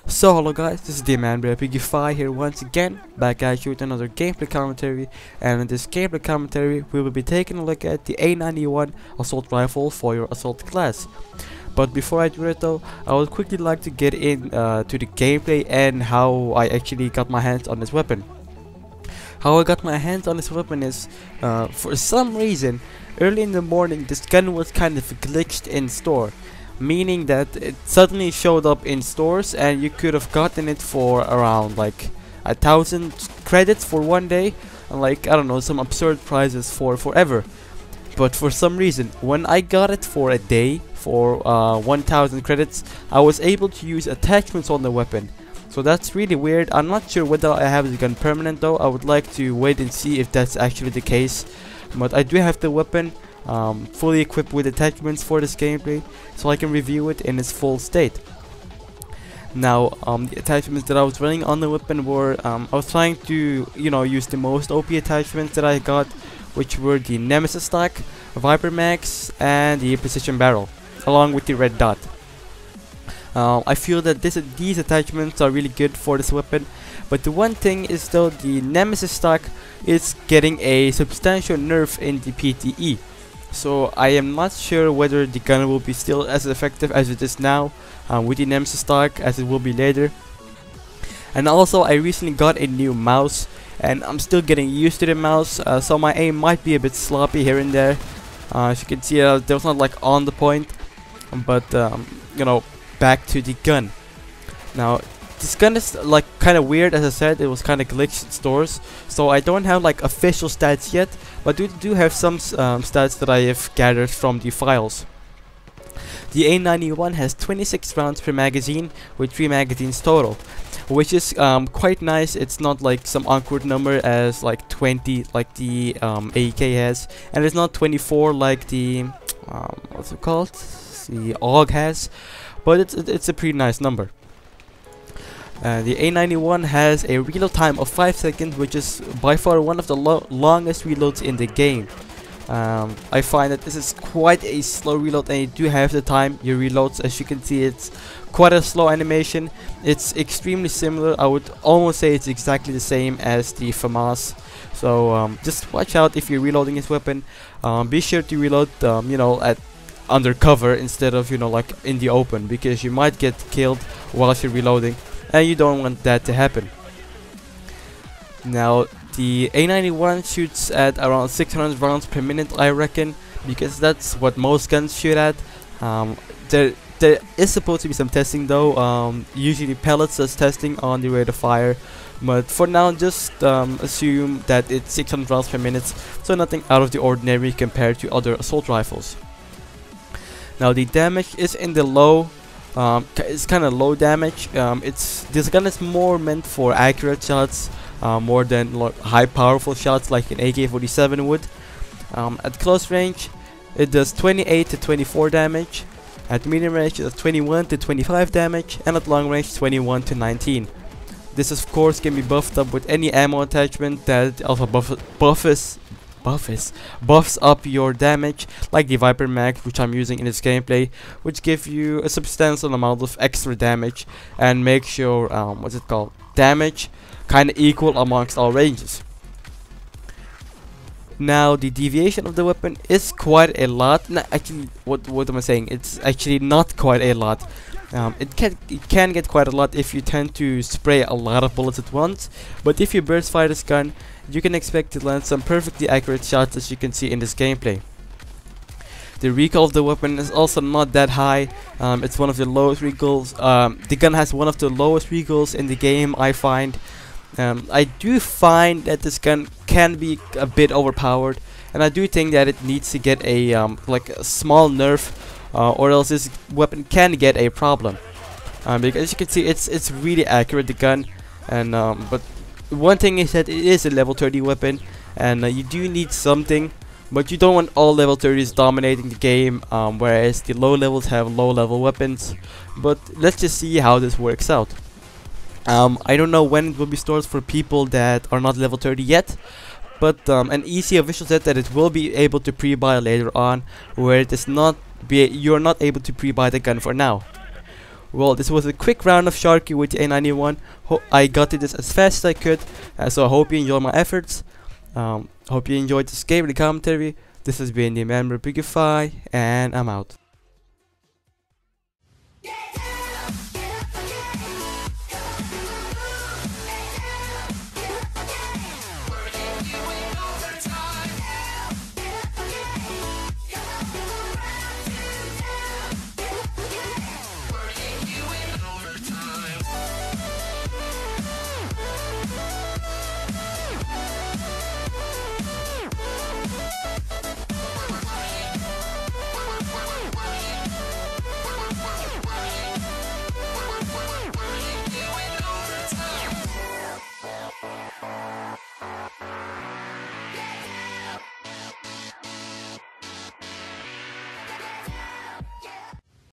So hello guys, this is the man BFP4F here once again, back at you with another gameplay commentary. And in this gameplay commentary we will be taking a look at the A-91 assault rifle for your assault class. But before I do it though, I would quickly like to get in to the gameplay and how I actually got my hands on this weapon. How I got my hands on this weapon is, for some reason, early in the morning this gun was kind of glitched in store. Meaning that it suddenly showed up in stores and you could have gotten it for around like 1,000 credits for one day, and like I don't know, some absurd prices for forever. But for some reason when I got it for a day for 1,000 credits, I was able to use attachments on the weapon. So that's really weird. I'm not sure whether I have the gun permanent though. I would like to wait and see if that's actually the case, but I do have the weapon fully equipped with attachments for this gameplay, so I can review it in its full state. Now, the attachments that I was running on the weapon were, I was trying to, use the most OP attachments that I got, which were the Nemesis stock, Viper Max, and the precision barrel, along with the red dot. I feel that these attachments are really good for this weapon, but the one thing is though, the Nemesis stock is getting a substantial nerf in the PTE. So I am not sure whether the gun will be still as effective as it is now with the Nemesis stock as it will be later. And also I recently got a new mouse and I'm still getting used to the mouse, so my aim might be a bit sloppy here and there. As you can see, there was not like on the point, but back to the gun. Now this gun is like kind of weird. As I said, it was kind of glitched in stores, so I don't have like official stats yet, but do have some stats that I have gathered from the files. The A-91 has 26 rounds per magazine with 3 magazines total, which is quite nice. It's not like some awkward number as like 20 like the AK has, and it's not 24 like the what's it called, the AUG has, but it's a pretty nice number. The A-91 has a reload time of 5 seconds, which is by far one of the longest reloads in the game. I find that this is quite a slow reload, and you do have the time your reloads. As you can see, it's quite a slow animation. It's extremely similar. I would almost say it's exactly the same as the FAMAS. So just watch out if you're reloading this weapon. Be sure to reload at under cover instead of like in the open, because you might get killed whilst you're reloading, and you don't want that to happen. Now the A-91 shoots at around 600 rounds per minute, I reckon, because that's what most guns shoot at. There is supposed to be some testing though. Usually pellets does testing on the rate of fire, but for now just assume that it's 600 rounds per minute, so nothing out of the ordinary compared to other assault rifles. Now the damage is in the low. It's kind of low damage. This gun is more meant for accurate shots, more than high powerful shots like an AK-47 would. At close range it does 28 to 24 damage, at medium range it does 21 to 25 damage, and at long range 21 to 19. This of course can be buffed up with any ammo attachment that also buffs up your damage, like the Viper Max, which I'm using in this gameplay, which give you a substantial amount of extra damage and makes your damage kind of equal amongst all ranges. Now the deviation of the weapon is quite a lot. Actually, what am I saying? It's actually not quite a lot. It can get quite a lot if you tend to spray a lot of bullets at once, but if you burst fire this gun, you can expect to land some perfectly accurate shots, as you can see in this gameplay. The recoil of the weapon is also not that high. It's one of the lowest recoils. The gun has one of the lowest recoils in the game, I find. I do find that this gun can be a bit overpowered, and I do think that it needs to get a like a small nerf, or else this weapon can get a problem. Because as you can see, it's really accurate, the gun, and but one thing is that it is a level 30 weapon, and you do need something, but you don't want all level 30s dominating the game, whereas the low levels have low level weapons. But let's just see how this works out. I don't know when it will be stored for people that are not level 30 yet, but an easy official said that it will be able to pre-buy later on, where it is not you're not able to pre-buy the gun for now. Well, this was a quick round of Sharky with the A-91. I got to this as fast as I could, so I hope you enjoyed my efforts. Hope you enjoyed this gameplay commentary. This has been the man BFP4F, and I'm out.